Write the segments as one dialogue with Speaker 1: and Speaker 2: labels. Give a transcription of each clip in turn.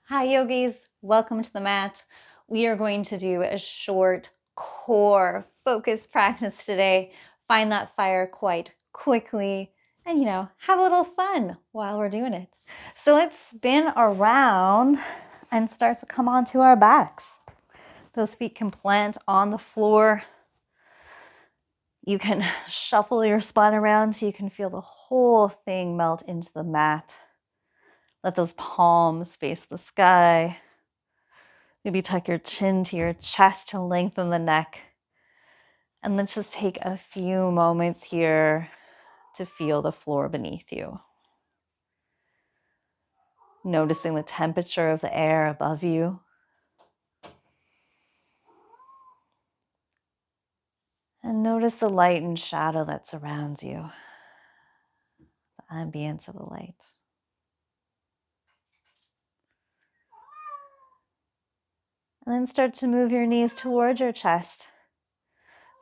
Speaker 1: Hi yogis, welcome to the mat. We are going to do a short core focus practice today. Find that fire quite quickly and have a little fun while we're doing it. So let's spin around and start to come onto our backs. Those feet can plant on the floor. You can shuffle your spine around so you can feel the whole thing melt into the mat. Let those palms face the sky. Maybe tuck your chin to your chest to lengthen the neck. And let's just take a few moments here to feel the floor beneath you. Noticing the temperature of the air above you. And notice the light and shadow that surrounds you. The ambience of the light. And then start to move your knees towards your chest.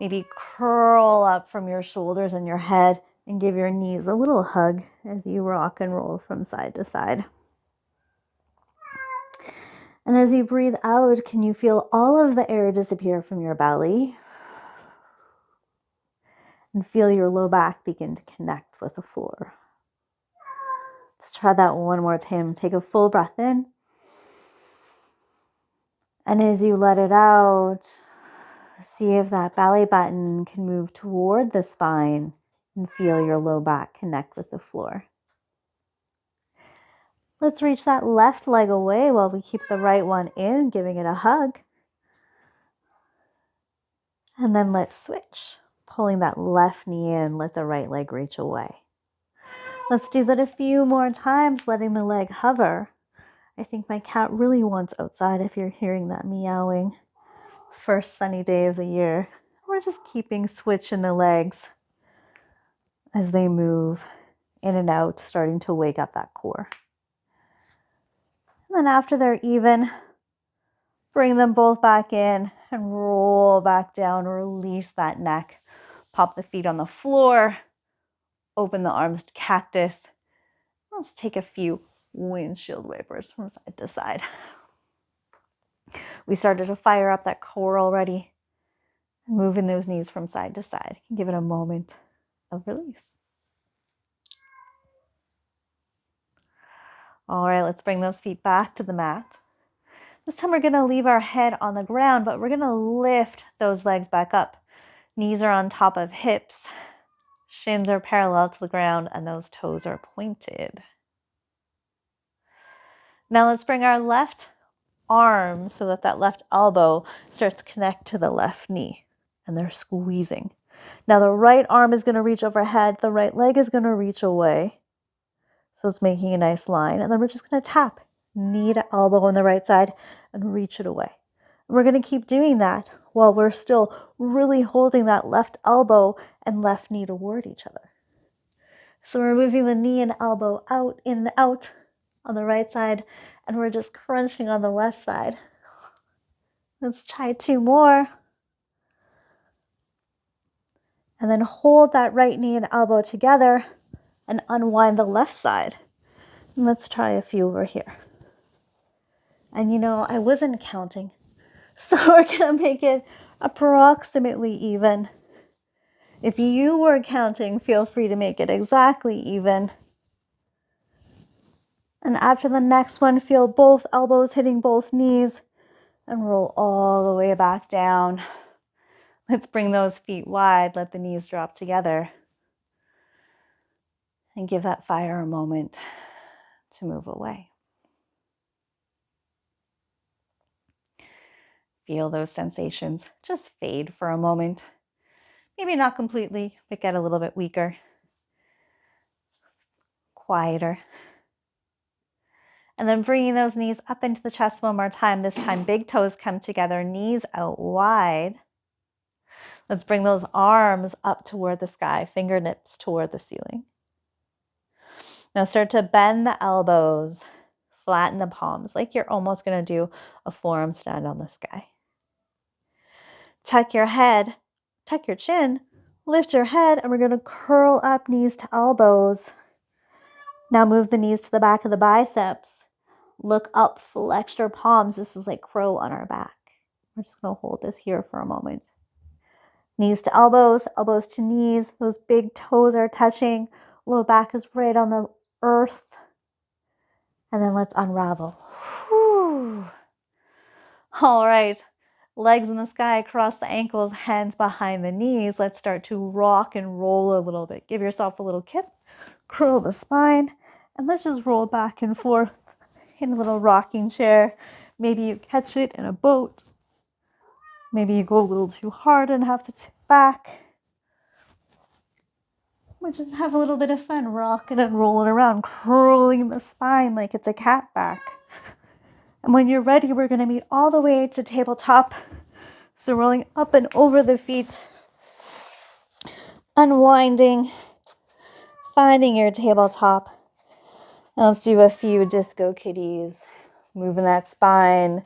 Speaker 1: Maybe curl up from your shoulders and your head and give your knees a little hug as you rock and roll from side to side. And as you breathe out, can you feel all of the air disappear from your belly? And feel your low back begin to connect with the floor. Let's try that one more time. Take a full breath in. And as you let it out, see if that belly button can move toward the spine and feel your low back connect with the floor. Let's reach that left leg away while we keep the right one in, giving it a hug. And then let's switch. Pulling that left knee in, let the right leg reach away. Let's do that a few more times, letting the leg hover. I think my cat really wants outside if you're hearing that meowing. First sunny day of the year. We're just keeping switch in the legs as they move in and out, starting to wake up that core. And then after they're even, bring them both back in and roll back down, release that neck. Pop the feet on the floor, open the arms to cactus. Let's take a few windshield wipers from side to side. We started to fire up that core already. Moving those knees from side to side. Give it a moment of release. All right, let's bring those feet back to the mat. This time we're going to leave our head on the ground, but we're going to lift those legs back up. Knees are on top of hips. Shins are parallel to the ground, and those toes are pointed. Now let's bring our left arm so that that left elbow starts to connect to the left knee, and they're squeezing. Now the right arm is going to reach overhead, the right leg is going to reach away. So it's making a nice line, and then we're just going to tap knee to elbow on the right side and reach it away. And we're going to keep doing that while we're still really holding that left elbow and left knee toward each other. So we're moving the knee and elbow out, in and out on the right side, and we're just crunching on the left side. Let's try two more. And then hold that right knee and elbow together and unwind the left side. And let's try a few over here. And I wasn't counting. So we're going to make it approximately even. If you were counting, feel free to make it exactly even. And after the next one, feel both elbows hitting both knees and roll all the way back down. Let's bring those feet wide. Let the knees drop together. And give that fire a moment to move away. Feel those sensations just fade for a moment. Maybe not completely, but get a little bit weaker, quieter. And then bringing those knees up into the chest one more time. This time, big toes come together, knees out wide. Let's bring those arms up toward the sky, fingertips toward the ceiling. Now start to bend the elbows, flatten the palms, like you're almost going to do a forearm stand on the sky. Tuck your head, tuck your chin, lift your head, and we're going to curl up knees to elbows. Now move the knees to the back of the biceps. Look up, flex your palms. This is like crow on our back. We're just going to hold this here for a moment. Knees to elbows, elbows to knees. Those big toes are touching. Low back is right on the earth. And then let's unravel. Whew. All right. Legs in the sky across the ankles, hands behind the knees. Let's start to rock and roll a little bit. Give yourself a little kip. Curl the spine. And let's just roll back and forth in a little rocking chair. Maybe you catch it in a boat. Maybe you go a little too hard and have to tip back. We just have a little bit of fun rocking and rolling around, curling the spine like it's a cat back. And when you're ready, we're going to meet all the way to tabletop. So rolling up and over the feet, unwinding, finding your tabletop. And let's do a few disco kitties, moving that spine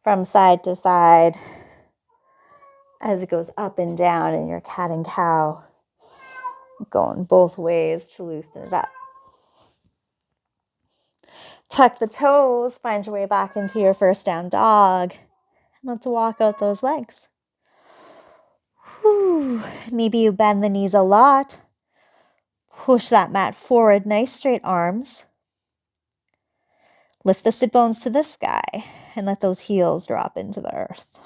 Speaker 1: from side to side as it goes up and down in your cat and cow, going both ways to loosen it up. Tuck the toes, find your way back into your first down dog. Let's walk out those legs. Whew. Maybe you bend the knees a lot. Push that mat forward, nice straight arms. Lift the sit bones to the sky and let those heels drop into the earth.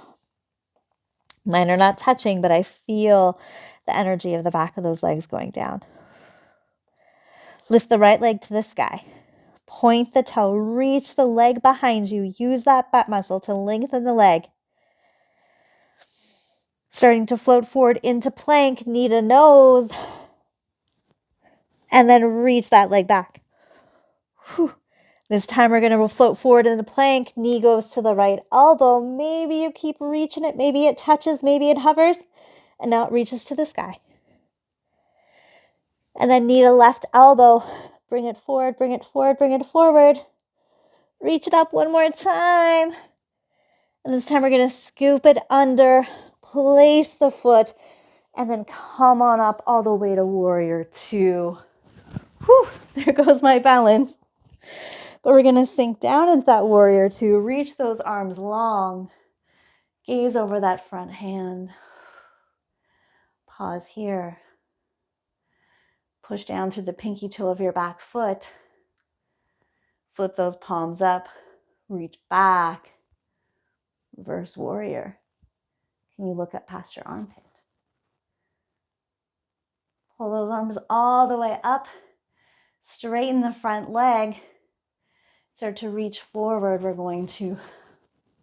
Speaker 1: Mine are not touching, but I feel the energy of the back of those legs going down. Lift the right leg to the sky. Point the toe, reach the leg behind you. Use that butt muscle to lengthen the leg. Starting to float forward into plank, knee to nose. And then reach that leg back. Whew. This time we're going to float forward into plank. Knee goes to the right elbow. Maybe you keep reaching it. Maybe it touches. Maybe it hovers. And now it reaches to the sky. And then knee to left elbow. Bring it forward, bring it forward, bring it forward. Reach it up one more time. And this time we're going to scoop it under. Place the foot. And then come on up all the way to warrior two. Whew, there goes my balance. But we're going to sink down into that warrior two. Reach those arms long. Gaze over that front hand. Pause here. Push down through the pinky toe of your back foot. Flip those palms up. Reach back. Reverse warrior. Can you look up past your armpit? Pull those arms all the way up. Straighten the front leg. Start to reach forward. We're going to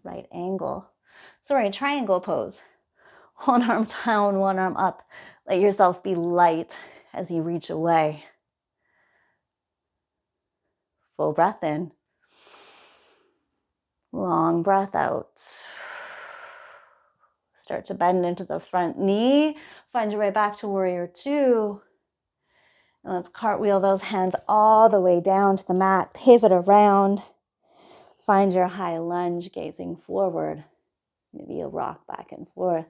Speaker 1: right angle. Sorry, triangle pose. One arm down, one arm up. Let yourself be light as you reach away. Full breath in. Long breath out. Start to bend into the front knee. Find your way back to warrior two. And let's cartwheel those hands all the way down to the mat. Pivot around. Find your high lunge, gazing forward. Maybe you'll rock back and forth.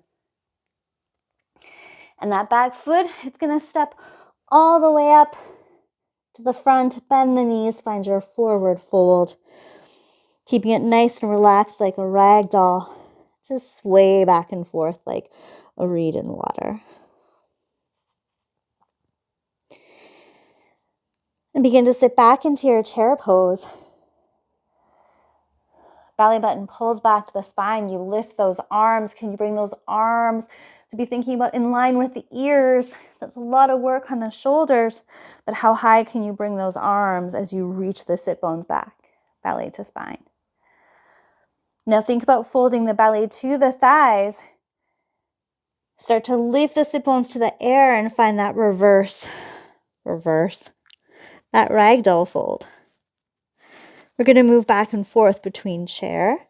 Speaker 1: And that back foot, it's going to step all the way up to the front. Bend the knees. Find your forward fold. Keeping it nice and relaxed like a rag doll. Just sway back and forth like a reed in water. And begin to sit back into your chair pose. Belly button pulls back to the spine. You lift those arms. Can you bring those arms to be thinking about in line with the ears? That's a lot of work on the shoulders. But how high can you bring those arms as you reach the sit bones back, belly to spine? Now think about folding the belly to the thighs. Start to lift the sit bones to the air and find that reverse, that ragdoll fold. We're going to move back and forth between chair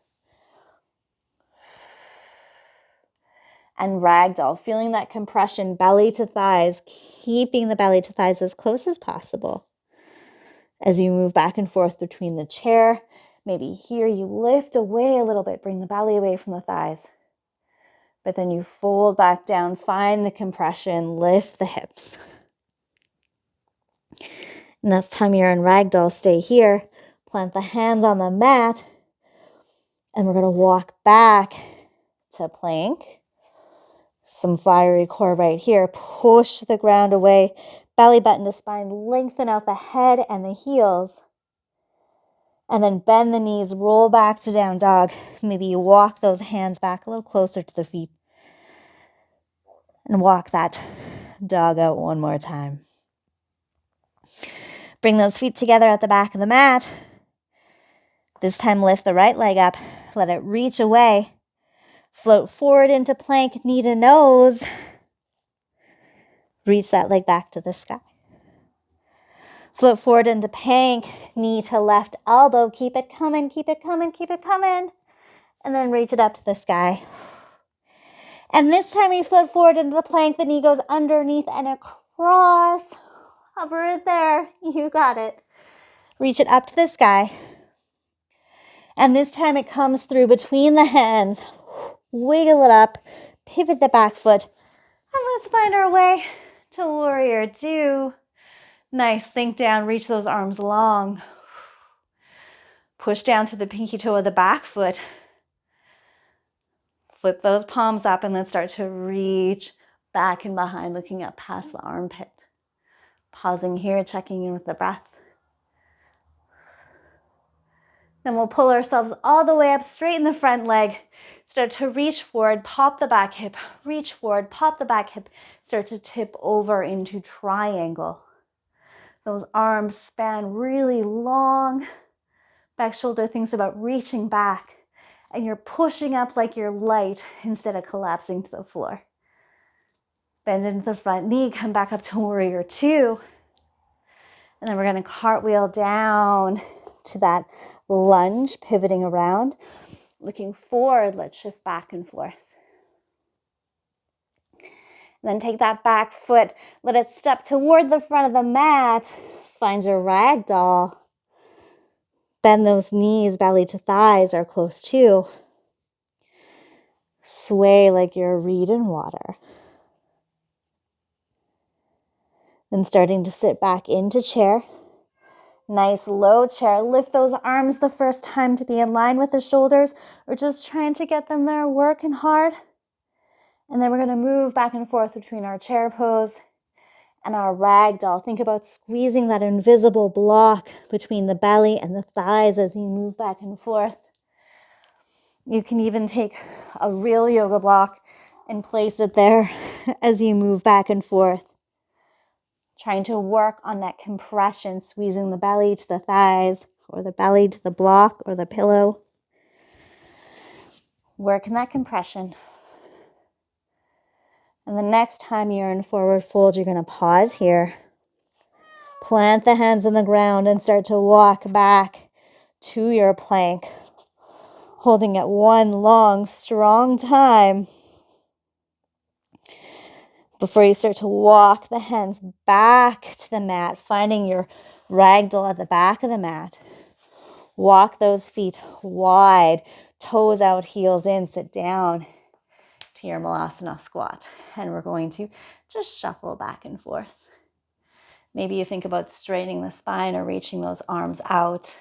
Speaker 1: and ragdoll, feeling that compression, belly to thighs, keeping the belly to thighs as close as possible. As you move back and forth between the chair, maybe here you lift away a little bit, bring the belly away from the thighs. But then you fold back down, find the compression, lift the hips. And this time you're in ragdoll, stay here. plant the hands on the mat, and we're going to walk back to plank. Some fiery core right here. Push the ground away. Belly button to spine. Lengthen out the head and the heels. And then bend the knees. Roll back to down dog. Maybe you walk those hands back a little closer to the feet. And walk that dog out one more time. Bring those feet together at the back of the mat. This time lift the right leg up. Let it reach away. Float forward into plank, knee to nose. Reach that leg back to the sky. Float forward into plank, knee to left elbow. Keep it coming, keep it coming, keep it coming. And then reach it up to the sky. And this time you float forward into the plank, the knee goes underneath and across. Hover it there. You got it. Reach it up to the sky. And this time it comes through between the hands. Wiggle it up. Pivot the back foot. And let's find our way to warrior two. Nice. Sink down. Reach those arms long. Push down through the pinky toe of the back foot. Flip those palms up and let's start to reach back and behind, looking up past the armpit. Pausing here, checking in with the breath. Then we'll pull ourselves all the way up, straighten the front leg. Start to reach forward, pop the back hip, reach forward, pop the back hip. Start to tip over into triangle. Those arms span really long. Back shoulder thinks about reaching back. And you're pushing up like you're light instead of collapsing to the floor. Bend into the front knee, come back up to warrior two. And then we're going to cartwheel down to that lunge, pivoting around. Looking forward, let's shift back and forth. And then take that back foot, let it step toward the front of the mat. Find your ragdoll. Bend those knees, belly to thighs are close too. Sway like you're a reed in water. Then starting to sit back into chair. Nice low chair. Lift those arms the first time to be in line with the shoulders or just trying to get them there, working hard. And then we're going to move back and forth between our chair pose and our ragdoll. Think about squeezing that invisible block between the belly and the thighs as you move back and forth. You can even take a real yoga block and place it there as you move back and forth. Trying to work on that compression, squeezing the belly to the thighs or the belly to the block or the pillow. Work in that compression. And the next time you're in forward fold, you're going to pause here. Plant the hands on the ground and start to walk back to your plank. Holding at one long, strong time. Before you start to walk the hands back to the mat, finding your ragdoll at the back of the mat. Walk those feet wide, toes out, heels in, sit down to your Malasana squat. And we're going to just shuffle back and forth. Maybe you think about straightening the spine or reaching those arms out.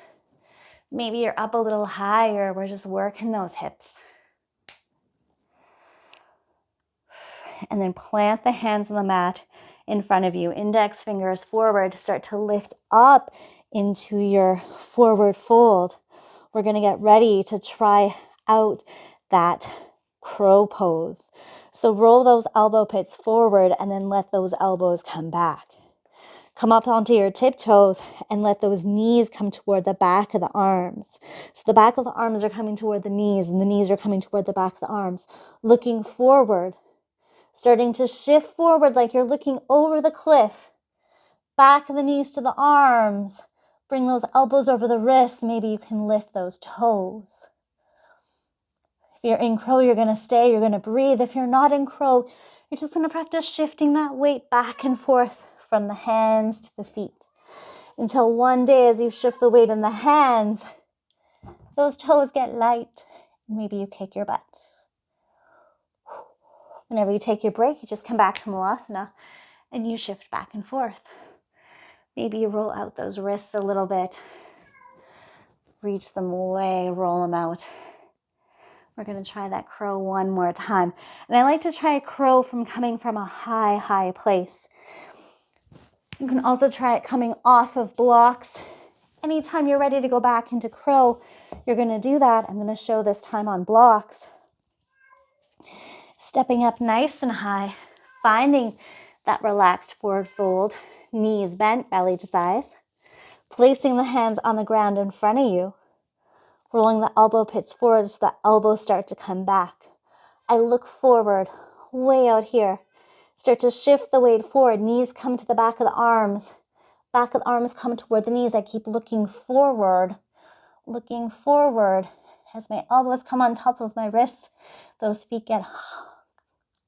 Speaker 1: Maybe you're up a little higher. We're just working those hips. And then plant the hands on the mat in front of you. Index fingers forward. Start to lift up into your forward fold. We're going to get ready to try out that crow pose. So roll those elbow pits forward and then let those elbows come back. Come up onto your tiptoes and let those knees come toward the back of the arms. So the back of the arms are coming toward the knees and the knees are coming toward the back of the arms. Looking forward. Starting to shift forward like you're looking over the cliff. Back of the knees to the arms. Bring those elbows over the wrists. Maybe you can lift those toes. If you're in crow, you're going to stay. You're going to breathe. If you're not in crow, you're just going to practice shifting that weight back and forth from the hands to the feet. Until one day as you shift the weight in the hands, those toes get light. Maybe you kick your butt. Whenever you take your break, you just come back to Malasana and you shift back and forth. Maybe you roll out those wrists a little bit. Reach them away, roll them out. We're going to try that crow one more time. And I like to try a crow coming from a high, high place. You can also try it coming off of blocks. Anytime you're ready to go back into crow, you're going to do that. I'm going to show this time on blocks. Stepping up nice and high, finding that relaxed forward fold, knees bent, belly to thighs. Placing the hands on the ground in front of you. Rolling the elbow pits forward so the elbows start to come back. I look forward, way out here. Start to shift the weight forward. Knees come to the back of the arms. Back of the arms come toward the knees. I keep looking forward as my elbows come on top of my wrists. Those feet get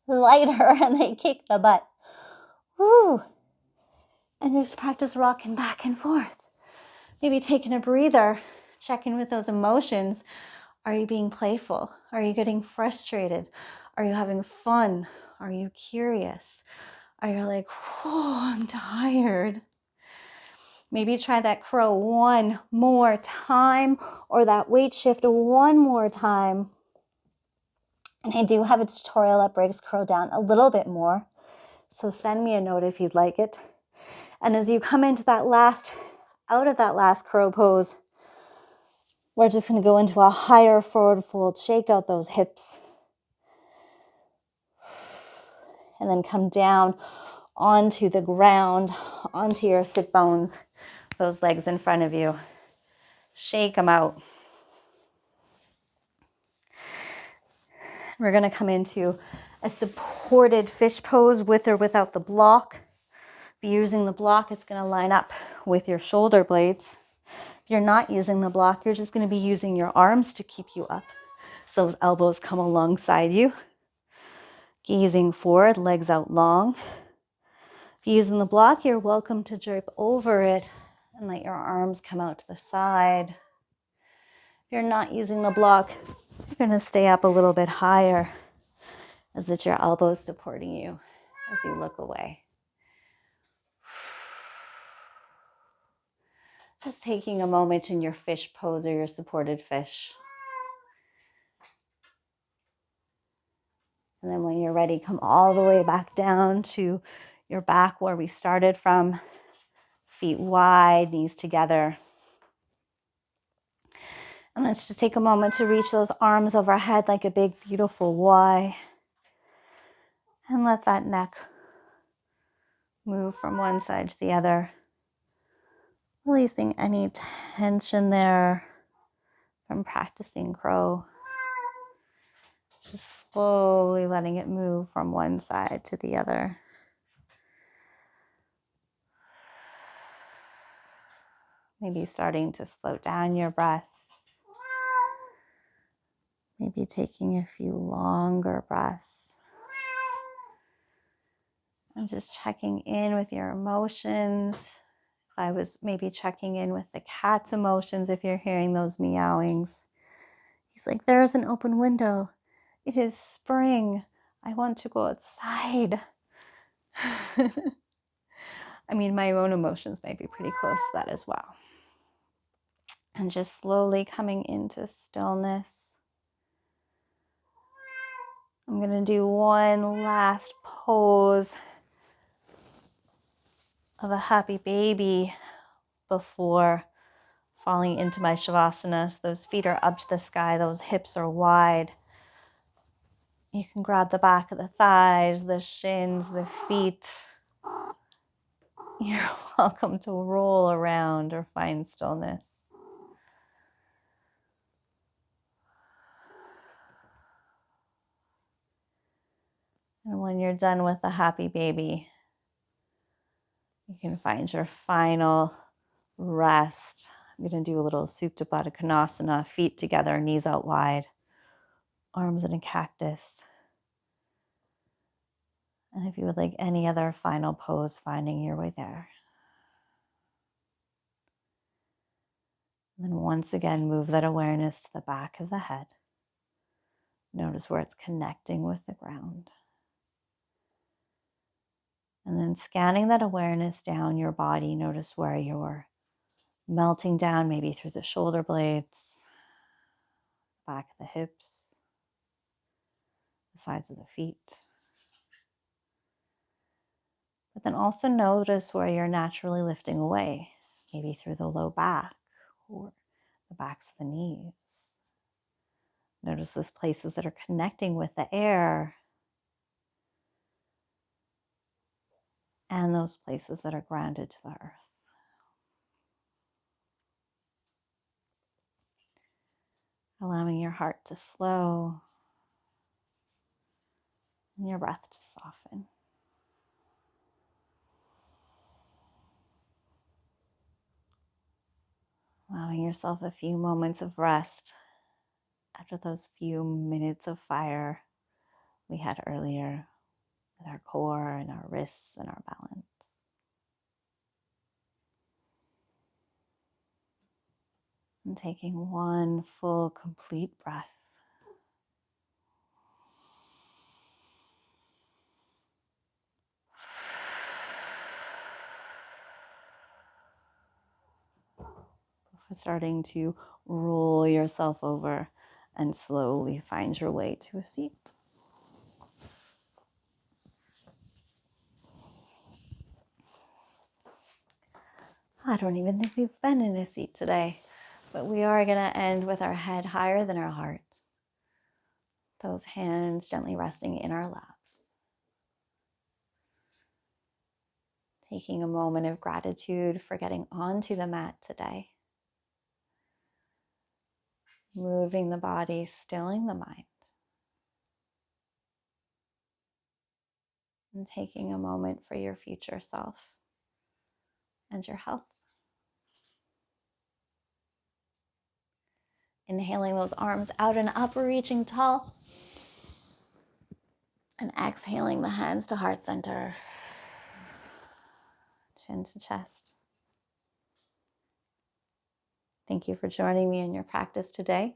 Speaker 1: lighter and they kick the butt. Woo! And just practice rocking back and forth. Maybe taking a breather, checking with those emotions. Are you being playful? Are you getting frustrated? Are you having fun? Are you curious? Are you like, oh, I'm tired? Maybe try that crow one more time or that weight shift one more time. And I do have a tutorial that breaks crow down a little bit more. So send me a note if you'd like it. And as you come into that out of that last crow pose, we're just going to go into a higher forward fold. Shake out those hips. And then come down onto the ground, onto your sit bones, those legs in front of you. Shake them out. We're going to come into a supported fish pose with or without the block. If you're using the block, it's going to line up with your shoulder blades. If you're not using the block, you're just going to be using your arms to keep you up. So those elbows come alongside you. Gazing forward, legs out long. If you're using the block, you're welcome to drape over it and let your arms come out to the side. If you're not using the block, you're going to stay up a little bit higher as it's your elbows supporting you as you look away. Just taking a moment in your fish pose or your supported fish. And then when you're ready, come all the way back down to your back where we started from. Feet wide, knees together. And let's just take a moment to reach those arms overhead like a big, beautiful Y. And let that neck move from one side to the other. Releasing any tension there from practicing crow. Just slowly letting it move from one side to the other. Maybe starting to slow down your breath. Maybe taking a few longer breaths. And just checking in with your emotions. If I was maybe checking in with the cat's emotions, if you're hearing those meowings. He's like, there's an open window. It is spring. I want to go outside. I mean, my own emotions might be pretty close to that as well. And just slowly coming into stillness. I'm going to do one last pose of a happy baby before falling into my Shavasana. So those feet are up to the sky, those hips are wide. You can grab the back of the thighs, the shins, the feet. You're welcome to roll around or find stillness. And when you're done with the happy baby, you can find your final rest. I'm going to do a little Supta Baddha Konasana, feet together, knees out wide, arms in a cactus. And if you would like any other final pose, finding your way there. And then once again, move that awareness to the back of the head. Notice where it's connecting with the ground. And then scanning that awareness down your body, notice where your melting down maybe through the shoulder blades, back of the hips, the sides of the feet. But then also notice where you're naturally lifting away, maybe through the low back or the backs of the knees. Notice those places that are connecting with the air and those places that are grounded to the earth. Allowing your heart to slow and your breath to soften. Allowing yourself a few moments of rest after those few minutes of fire we had earlier with our core and our wrists and our balance. And taking one full, complete breath. Before starting to roll yourself over and slowly find your way to a seat. I don't even think we've been in a seat today, but we are going to end with our head higher than our heart. Those hands gently resting in our laps. Taking a moment of gratitude for getting onto the mat today. Moving the body, stilling the mind. And taking a moment for your future self and your health. Inhaling those arms out and up, reaching tall. And exhaling the hands to heart center. Chin to chest. Thank you for joining me in your practice today.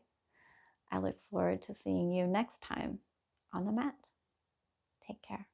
Speaker 1: I look forward to seeing you next time on the mat. Take care.